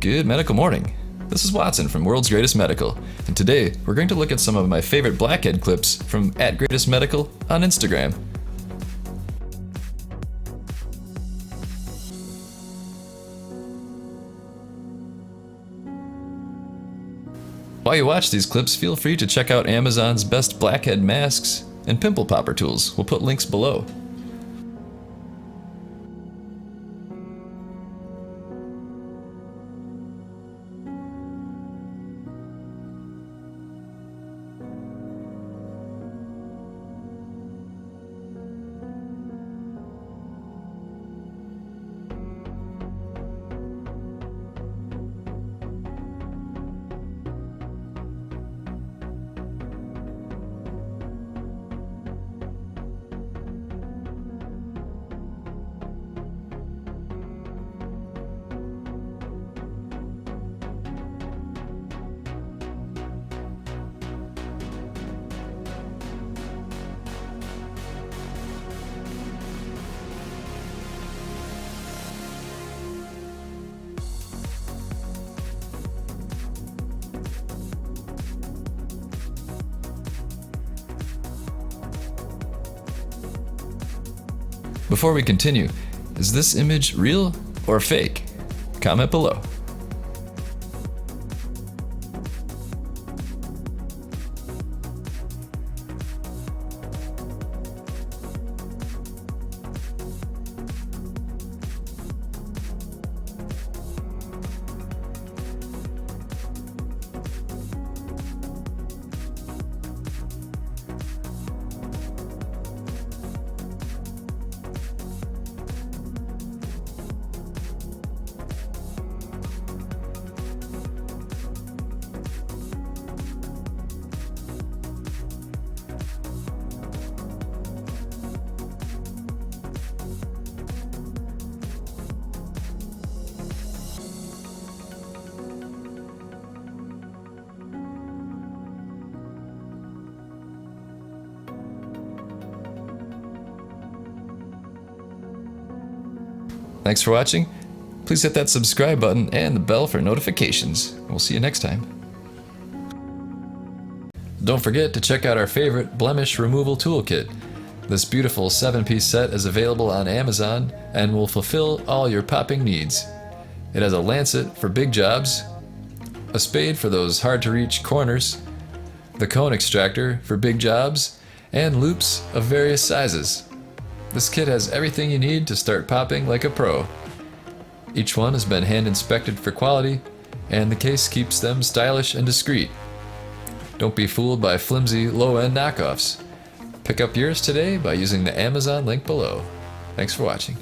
Good medical morning. This is Watson from World's Greatest Medical, and today we're going to look at some of my favorite Blackhead clips from @GreatestMedical on Instagram. While you watch these clips, feel free to check out Amazon's best blackhead masks and pimple popper tools. We'll put links below. Before we continue, is this image real or fake? Comment below. Thanks for watching. Please hit that subscribe button and the bell for notifications. We'll see you next time. Don't forget to check out our favorite blemish removal toolkit. This beautiful 7-piece set is available on Amazon and will fulfill all your popping needs. It has a lancet for big jobs, a spade for those hard-to-reach corners, the cone extractor for big jobs, and loops of various sizes. This kit has everything you need to start popping like a pro. Each one has been hand inspected for quality, and the case keeps them stylish and discreet. Don't be fooled by flimsy, low-end knockoffs. Pick up yours today by using the Amazon link below. Thanks for watching.